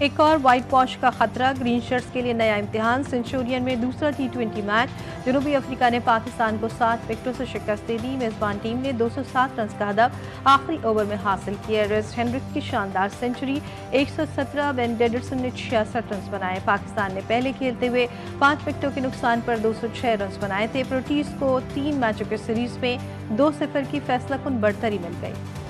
एक और white wash का खतरा, ग्रीन शर्ट्स के लिए नया इम्तिहान। सेंचुरियन में दूसरा T20 मैच। जनूबी अफ्रीका ने पाकिस्तान को 7 विकेटों से शिकस्त दे दी। मेजबान टीम ने 207 रन का हदफ आखिरी ओवर में हासिल किया। रेस हेनरिक की शानदार सेंचुरी, 117। बेन डेविडसन ने 66 रन बनाए। पाकिस्तान ने पहले खेलते हुए 5 विकेटों के नुकसान पर 206 रन बनाए थे। प्रोटीज को 3 मैचों के सीरीज में 2-0 की फैसलाकुन बढ़तरी मिल गई।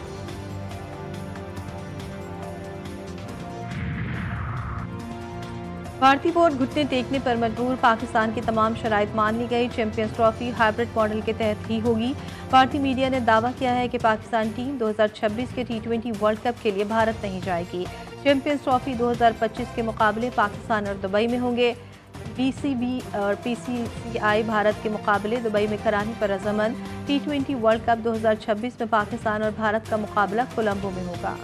भारतीय बोर्ड घुटने टेकने पर मजबूर। पाकिस्तान की तमाम शराइत मान ली गई। चैंपियंस ट्रॉफी हाइब्रिड मॉडल के तहत ही होगी। भारतीय मीडिया ने दावा किया है कि पाकिस्तान टीम 2026 के T20 वर्ल्ड कप के लिए भारत नहीं जाएगी। चैंपियंस ट्रॉफी 2025 के मुकाबले पाकिस्तान और दुबई में होंगे। BCB और PCCI भारत के मुकाबले दुबई में कराने पर रजामंद। T20 वर्ल्ड कप 2026 में पाकिस्तान और भारत का मुकाबला कोलंबो में होगा।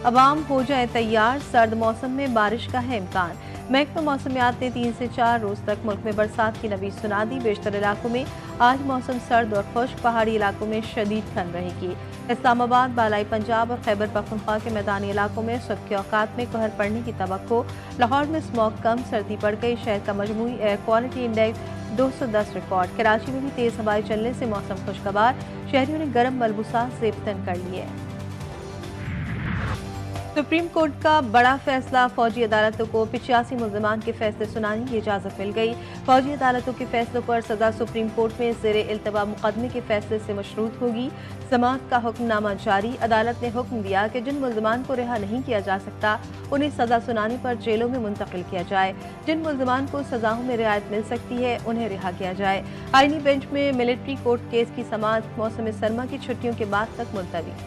अवाम हो जाए तैयार, सर्द मौसम में बारिश का है इम्कान। महकमा मौसमियात ने 3 से 4 रोज तक मुल्क में बरसात की नवीज सुना दी। बेशतर इलाकों में आज मौसम सर्द और खुश्क, पहाड़ी इलाकों में शदीद ठंड रहेगी। इस्लामाबाद, बालाई पंजाब और खैबर पख्तूनख्वा के मैदानी इलाकों में सुबह के औकात में कहर पड़ने की तवक्को। लाहौर में स्मॉग कम, सर्दी बढ़ गई। शहर का मजमूई air quality index 210 record. Karachi में भी तेज हवाएं चलने से मौसम खुशगवार। शहरियों ने गर्म मलबूसात ज़ेबतन कर लिए। सुप्रीम कोर्ट का बड़ा फैसला, फौजी अदालतों को 85 मुल्ज़िमान के फैसले सुनाने की इजाज़त मिल गई। फौजी अदालतों के फैसलों पर सजा सुप्रीम कोर्ट में ज़ेरे इल्तवा मुकदमे के फैसले से मशरूत होगी। समाअत का हुक्मनामा जारी। अदालत ने हुक्म दिया कि जिन मुल्ज़िमान को रिहा नहीं किया जा सकता उन्हें सजा सुनाने पर जेलों में मुंतकिल किया जाए। जिन मुल्ज़िमान को सजाओं में रियायत मिल सकती है उन्हें रिहा किया जाए। आईनी बेंच में मिलिट्री कोर्ट केस की समाअत मौसम सरमा की छुट्टियों के बाद तक मुलतवी।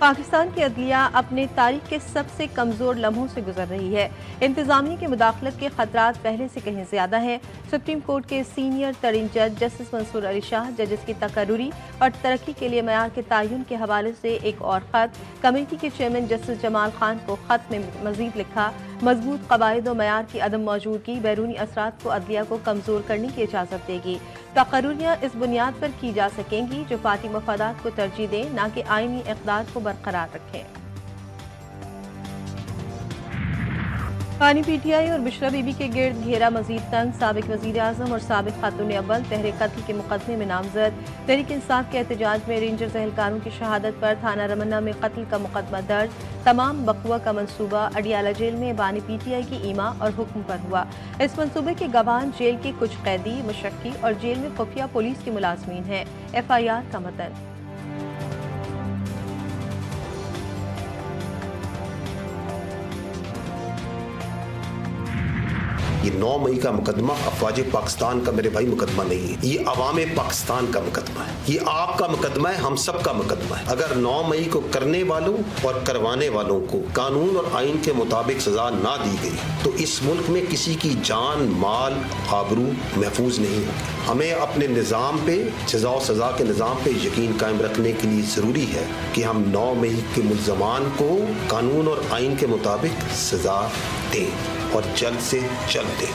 पाकिस्तान की अदलिया अपने तारीख के सबसे कमजोर लम्हों से गुजर रही है। इंतजामिया की मुदाखलत के खतरात पहले से कहीं ज्यादा हैं। सुप्रीम कोर्ट के सीनियर तरीन जज जस्टिस मंसूर अली शाह जजेस की तकर्रुरी और तरक्की के लिए मयार के तयन के हवाले से एक और खत। कमेटी के चेयरमैन जस्टिस जमाल खान को खत में मजीद लिखा, मजबूत कवायद और मयार की अदम मौजूदगी बैरूनी असरात को अदलिया को कमजोर करने की इजाजत देगी। तकर्रुरियाँ इस बुनियाद पर की जा सकेंगी जो पार्टी मफादात को तरजीह दें, न कि आईनी इक़दार को बरकरार रखें। पानी PTI और बिशरा बीबी के गिर्द घेरा मजीद तंग। साबिक वज़ीर आज़म और साबिक खातून अव्वल तहरीक कत्ल के मुकदमे में नामजद। तहरीक इंसाफ के एहतजाज में रेंजर्स एहलकारों की शहादत पर थाना रमन्ना में कत्ल का मुकदमा दर्ज। तमाम बकवा का मनसूबा अडियाला जेल में बानी PTI की ईमा और हुक्म पर हुआ। इस मनसूबे के गवाह जेल के कुछ कैदी, मुशक्की और जेल में खुफिया पुलिस के मुलाजमीन हैं। FIR का मतन। ये 9 मई का मुकदमा अफवाज पाकिस्तान का मेरे भाई मुकदमा नहीं है, ये अवाम पाकिस्तान का मुकदमा है, ये आपका मुकदमा है, हम सब का मुकदमा है। अगर 9 मई को करने वालों और करवाने वालों को कानून और आइन के मुताबिक सजा ना दी गई तो इस मुल्क में किसी की जान, माल, आबरू महफूज नहीं होगी। हमें अपने निज़ाम पे, सजा और सजा के निज़ाम पे यकीन कायम रखने के लिए ज़रूरी है कि हम 9 मई के मुल्ज़मान को कानून और आइन के मुताबिक सजा दें और जल्द से जल्द दें।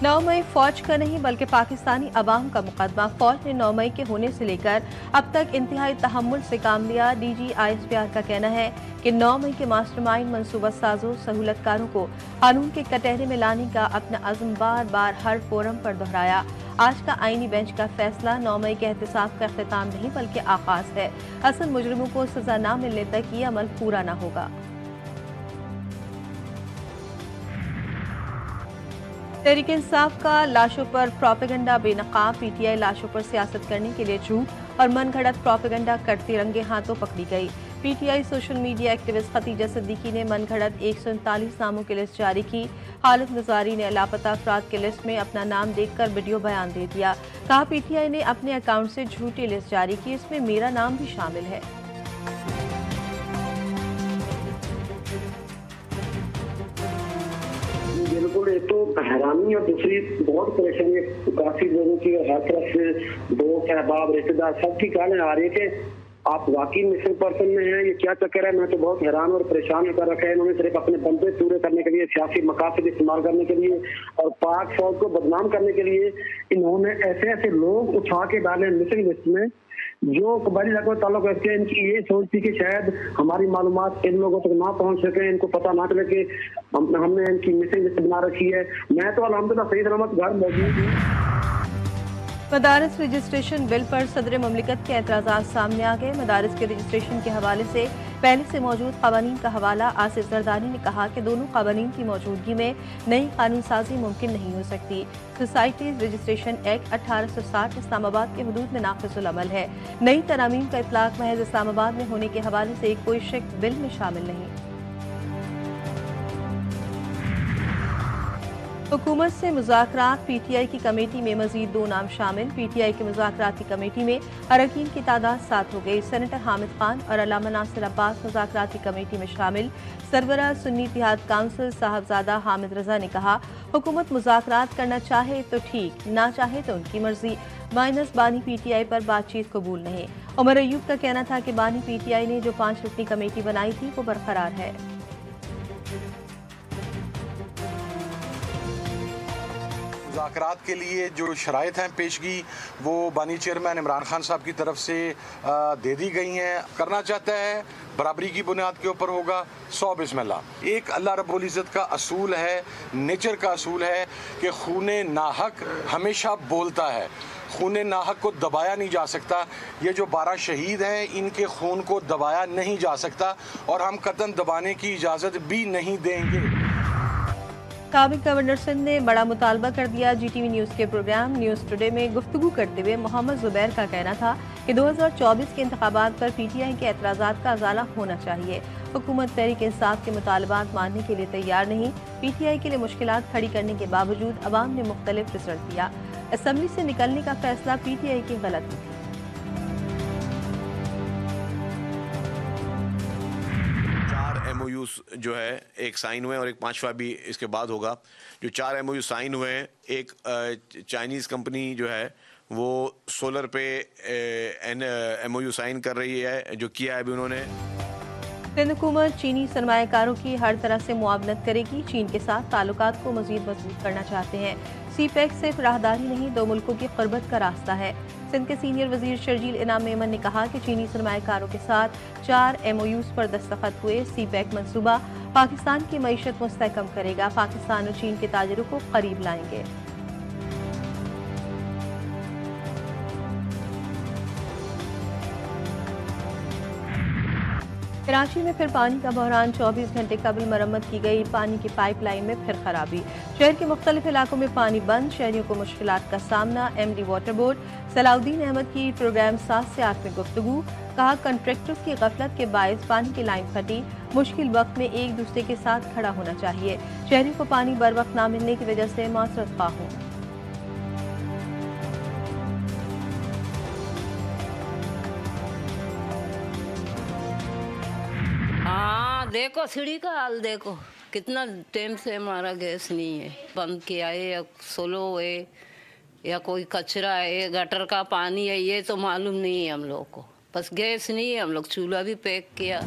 9 मई फौज का नहीं बल्कि पाकिस्तानी अवाम का मुकदमा। फौज ने 9 मई के होने से लेकर अब तक इंतहाई तहम्मुल से काम लिया। DG ISPR का कहना है कि 9 मई के मास्टरमाइंड मनसूबा साजों सहूलतकारों को कानून के कटहरे में लाने का अपना अज़्म बार बार हर फोरम पर दोहराया। आज का आईनी बेंच का फैसला 9 मई के एहतसाब का इख्तिताम नहीं बल्कि आगाज है। असल मुजरिमों को सजा न मिलने तक ये अमल पूरा न होगा। तहरीक इंसाफ का लाशों पर प्रोपेगेंडा बेनकाब। PTI लाशों पर सियासत करने के लिए झूठ और मनगढ़ंत प्रोपेगेंडा करते रंगे हाथों पकड़ी गई। PTI social media activist Khatija Siddiqui ने मनगढ़ंत 139 नामों की लिस्ट जारी की। खालिद नज़ारी ने लापता अफराद की लिस्ट में अपना नाम देखकर वीडियो बयान दे दिया। कहा PTI ने अपने अकाउंट से झूठी लिस्ट जारी की, इसमें मेरा नाम भी शामिल है। बिल्कुल, एक तो हैरानी और दूसरी बहुत परेशानी काफी लोगों की हर तरफ से दोस्त, अहबाब, रिश्तेदार सबकी कहने आ रही है कि आप वाकई मिसिंग पर्सन में हैं, ये क्या चक्कर है? मैं तो बहुत हैरान और परेशान होकर रखा है इन्होंने, सिर्फ अपने बंदे पूरे करने के लिए, सियासी मकासद इस्तेमाल करने के लिए और पाक फौज को बदनाम करने के लिए इन्होंने ऐसे ऐसे लोग उठा के डाले मिसिंग लिस्ट में जो कबायली इलाकों से ताल्लुक रखते हैं। इनकी ये सोच थी कि शायद हमारी मालूमात इन लोगों तक ना पहुंच सके, इनको पता ना चले कि हमने इनकी मिसिंग लिस्ट बना रखी है। मैं तो अल्हम्दुलिल्लाह सही सलामत घर मौजूद हूँ। मदारिस रजिस्ट्रेशन बिल पर सदर ममलिकत के एतराज़ात सामने आ गए। मदारिस के रजिस्ट्रेशन के हवाले से पहले से मौजूद क़वानीन का हवाला आसिफ जरदारी ने कहा कि दोनों क़वानीन की मौजूदगी में नई कानून साजी मुमकिन नहीं हो सकती। सोसाइटीज़ रजिस्ट्रेशन एक्ट 1860 इस्लामाबाद के हदूद में नाफिजुल अमल है। नई तरामीम का इतलाक महज इस्लामाबाद में होने के हवाले से कोई शक बिल में शामिल नहीं। हुकूमत से मुज़ाकरात, PTI की कमेटी में मजीद 2 नाम शामिल। PTI की मुज़ाकराती कमेटी में अरकान की तादाद 7 हो गई। सेनेटर हामिद खान और अल्लामा नासिर अब्बास मुज़ाकराती कमेटी में शामिल। सरबराह सुन्नी इत्तेहाद काउंसिल साहबजादा हामिद रजा ने कहा, हुकूमत मुज़ाकरात करना चाहे तो ठीक, ना चाहे तो उनकी मर्जी। माइनस बानी PTI पर बातचीत कबूल नहीं। उमर अयूब का कहना था कि बानी PTI ने जो 5 रुकनी कमेटी बनाई थी वो बरकरार है। मुज़ाकरात के लिए जो शराइत हैं पेशगी वो बानी चेयरमैन इमरान खान साहब की तरफ से दे दी गई हैं। करना चाहता है बराबरी की बुनियाद के ऊपर होगा, 100 बिस्मिल्लाह। एक अल्लाह रब्बुल इज़्ज़त का असूल है, नेचर का असूल है कि खूने नाहक हमेशा बोलता है, खूने नाहक को दबाया नहीं जा सकता। ये जो 12 शहीद हैं इनके खून को दबाया नहीं जा सकता और हम कतन दबाने की इजाज़त भी नहीं देंगे। साबिक गवर्नर सिंध ने बड़ा मुतालबा कर दिया। GTV न्यूज़ के प्रोग्राम न्यूज़ टुडे में गुफ्तगू करते हुए मोहम्मद जुबैर का कहना था कि 2024 के इंतखाबात पर PTI के एतराज़ात का अजाला होना चाहिए। हुकूमत तहरीक इंसाफ के मुतालबात मानने के लिए तैयार नहीं। PTI के लिए मुश्किलात खड़ी करने के बावजूद अवाम ने मुख्तलिफ रिजल्ट दिया। असम्बली से निकलने का फैसला PTI की गलती थी। 4 MOUs जो है एक साइन हुए और एक 5वां भी इसके बाद होगा। जो 4 MOU साइन हुए हैं, एक चाइनीज़ कंपनी जो है वो सोलर पे MOU साइन कर रही है, जो किया है अभी उन्होंने। सिंध हुकूमत चीनी सरमायाकारों की हर तरह से मुआवनत करेगी। चीन के साथ ताल्लुकात को मजीद मजबूत करना चाहते हैं। CPEC सिर्फ राहदारी नहीं, 2 मुल्कों की क़ुर्बत का रास्ता है। सिंध के सीनियर वजीर शर्जील इनाम मेमन ने कहा कि चीनी सरमायाकारों के साथ 4 MOUs पर दस्तखत हुए। CPEC मंसूबा पाकिस्तान की मईशत मुस्तहकम करेगा, पाकिस्तान और चीन के ताजिरों को करीब लाएंगे। कराची में फिर पानी का बहरान, 24 घंटे कबल मरम्मत की गई पानी की पाइपलाइन में फिर खराबी। शहर के मुख्तलिफ इलाकों में पानी बंद, शहरियों को मुश्किलात का सामना। MD water board Salahuddin Ahmed की प्रोग्राम 7 से 8 में गुफ्तगू। कहा, कंट्रैक्टर्स की गफलत के बायस पानी की लाइन फटी, मुश्किल वक्त में एक दूसरे के साथ खड़ा होना चाहिए। शहरियों को पानी बर वक्त ना मिलने की वजह से माजरत ख्वाह हूँ। हाँ देखो सीढ़ी का हाल देखो, कितना टाइम से हमारा गैस नहीं है। बंद किया है या सोलो है या कोई कचरा है, गटर का पानी है, ये तो मालूम नहीं है हम लोग को। बस गैस नहीं है, हम लोग चूल्हा भी पैक किया।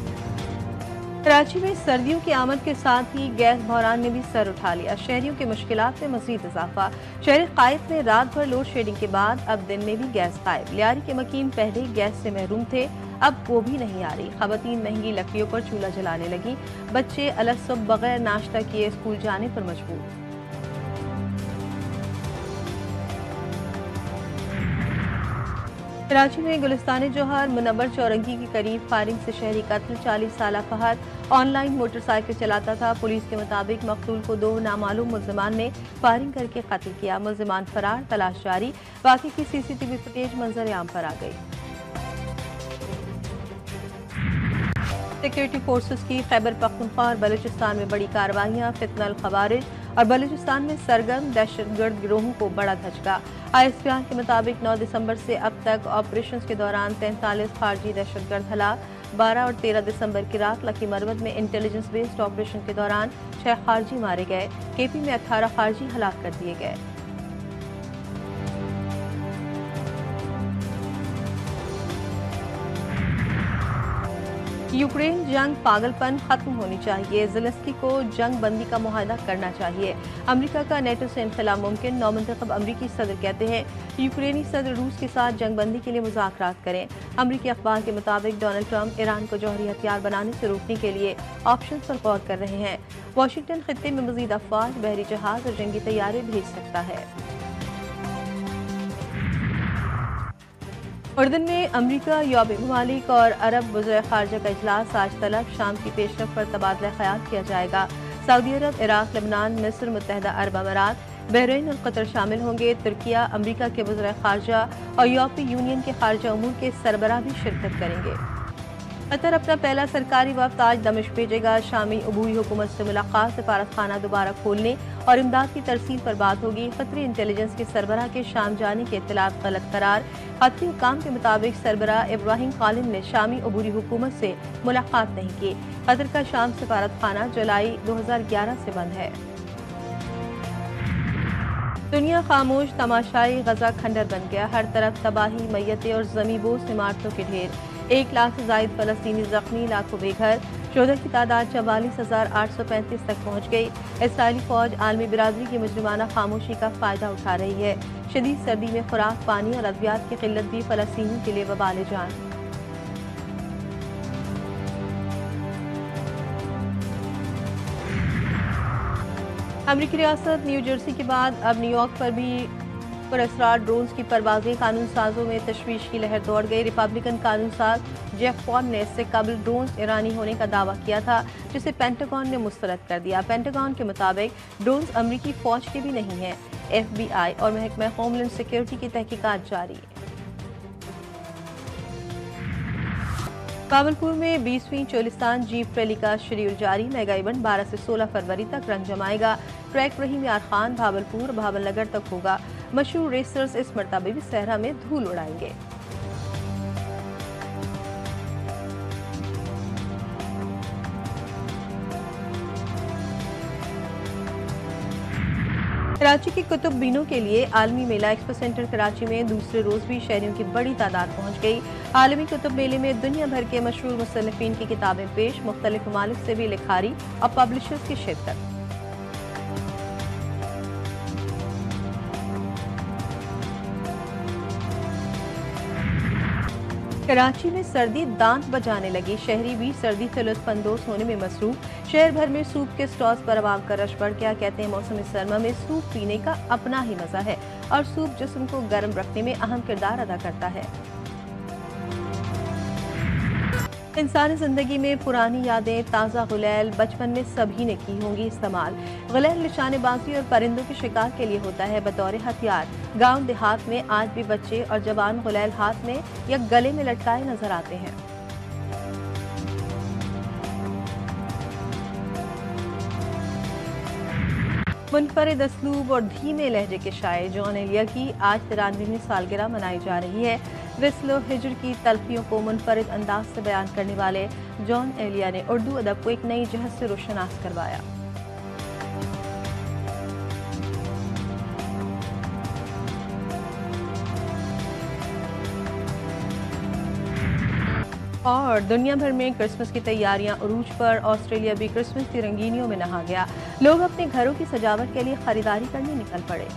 कराची में सर्दियों की आमद के साथ ही गैस बहरान ने भी सर उठा लिया। शहरियों की मुश्किलात में मजीद इजाफा। शहर कायद में रात भर लोड शेडिंग के बाद अब दिन में भी गैस गायब। लियारी के मकीन पहले गैस से महरूम थे, अब वो भी नहीं आ रही। खवातीन महंगी लकड़ियों पर चूल्हा जलाने लगी। बच्चे अलग सुबह बगैर नाश्ता किए स्कूल जाने पर मजबूर। कराची में गुलिस्तान जौहर मुनव्वर चौरंगी के करीब फायरिंग से शहरी कत्ल। 40 साल फहद ऑनलाइन मोटरसाइकिल चलाता था। पुलिस के मुताबिक मकतूल को 2 नामालूम मुल्जिमान ने फायरिंग करके कत्ल किया। मुल्जिमान फरार, तलाश जारी। वाक़े की CCTV फुटेज मंजर आम पर आ गई। सिक्योरिटी फोर्सेस की खैबर पख्तूनख्वा और बलूचिस्तान में बड़ी कार्रवाइयां। फितनल खवारिज और बलूचिस्तान में सरगर्म दहशतगर्द गिरोहों को बड़ा धचका। ISPR के मुताबिक 9 दिसंबर से अब तक ऑपरेशन के दौरान 43 खारजी दहशतगर्द हलाक। 12 और 13 दिसंबर की रात लकी मरवत में इंटेलिजेंस बेस्ड ऑपरेशन के दौरान 6 खारजी मारे गए। KP में 18 खारजी हलाक कर दिए गए। यूक्रेन जंग पागलपन खत्म होनी चाहिए, ज़ेलेंस्की को जंग बंदी का मुआहदा करना चाहिए। अमेरिका का नेटो से इनखला मुमकिन, नौमुंतखब अमरीकी सदर कहते हैं यूक्रेनी सदर रूस के साथ जंग बंदी के लिए मुज़ाकरात करें। अमरीकी अखबार के मुताबिक डोनाल्ड ट्रंप ईरान को जौहरी हथियार बनाने से रोकने के लिए ऑप्शन पर गौर कर रहे हैं। वाशिंगटन खित्ते में मजीद अफवाज, बहरी जहाज और जंगी तैयारे भेज सकता है। उर्दन में अमरीका, यूरोपीय ममालिक और अरब वज़ीर ख़ारजा का इजलास आज तलब, शाम की पेशरफ पर तबादला ख्याल किया जाएगा। सऊदी अरब, इराक, लेबनान, मिस्र, मुत्तहिदा अरब अमारात, बहरीन और कतर शामिल होंगे। तुर्किया, अमरीका के वज़ीर ख़ारजा और यूरोपीय यूनियन के ख़ारजा अमूर के सरबराह भी शिरकत करेंगे। कतर अपना पहला सरकारी वफ्द आज दमिश्क भेजेगा। शामी अबूई हुकूमत से मुलाकात, सफारत खाना दोबारा खोलने और इमदाद की तरसील पर बात होगी। कतरी इंटेलिजेंस के सरबराह के शाम जाने के इत्तलात गलत करार। कतरी हुकाम के मुताबिक सरबराह इब्राहिम कालिन ने शामी अबूरी हुकूमत से मुलाकात नहीं की। कतर का शाम सफारत खाना जुलाई 2011 से बंद है। दुनिया खामोश, तमाशाई गजा खंडर बन गया। हर तरफ तबाही, मैयतें और ज़मींबोस इमारतों के ढेर। 1 लाख से जायद फलस्तीनी जख्मी, लाखों बेघर। शोधा की तादाद 44,835 तक पहुँच गई। इसराइली फौज आलमी बिरादरी की मुजरिमाना खामोशी का फ़ायदा उठा रही है। शदीद सर्दी में खुराक, पानी और अद्वियात की किल्लत भी फलस्तीनियों के लिए वबाल जान। अमरीकी रियासत न्यू जर्सी के बाद अब न्यूयॉर्क पर भी पुरअसरार ड्रोन्स की परवाजें। कानून साजों में तशवीश की लहर दौड़ गई। रिपब्लिकन कानून साज जेफ पॉन ने इससे कबल ड्रोन्स ईरानी होने का दावा किया था, जिसे पेंटागन ने मुस्तरद कर दिया। पेंटागन के मुताबिक ड्रोन्स अमरीकी फौज के भी नहीं हैं। FBI और महकमा होमलैंड सिक्योरिटी की तहकीकात जारी। भावलपुर में 20वीं चोलिस्तान जीप रैली का शेड्यूल जारी। मेगा इवेंट 12 से 16 फरवरी तक रंग जमाएगा। ट्रैक रहीम यार खान, भावलपुर, भावलनगर तक होगा। मशहूर रेसर्स इस मरतबे भी सहरा में धूल उड़ाएंगे। कराची के कुतुब बीनों के लिए आलमी मेला एक्सपो सेंटर कराची में दूसरे रोज भी शहरियों की बड़ी तादाद पहुंच गई। आलमी कुतुब मेले में दुनिया भर के मशहूर मुसन्निफीन की किताबें पेश, मुख्तलिफ ममालिक से भी लिखारी और पब्लिशर्स की शिरकत। कराची में सर्दी दांत बजाने लगी। शहरी भी सर्दी से लुत्फानंदोज होने में मसरूफ। शहर भर में सूप के स्टॉल्स पर आवाम का रश बढ़ गया। कहते हैं मौसम सरमा में सूप पीने का अपना ही मजा है और सूप जिस्म को गर्म रखने में अहम किरदार अदा करता है। इंसानी जिंदगी में पुरानी यादें ताज़ा गुलैल बचपन में सभी ने की होंगी इस्तेमाल। गुलैल निशानेबाजी और परिंदों के शिकार के लिए होता है बतौर हथियार। गांव देहात में आज भी बच्चे और जवान गुलैल हाथ में या गले में लटकाए नजर आते हैं। मुनफरिद असलूब और धीमे लहजे के शायर जॉन एलिया की आज 93वीं सालगिरह मनाई जा रही है। विस्लो हिजर की तलखियों को मुनफरिद अंदाज से बयान करने वाले जॉन एलिया ने उर्दू अदब को एक नई जहत से रोशनास करवाया। और दुनिया भर में क्रिसमस की तैयारियां उरूज पर। ऑस्ट्रेलिया भी क्रिसमस की रंगीनियों में नहा गया। लोग अपने घरों की सजावट के लिए खरीदारी करने निकल पड़े।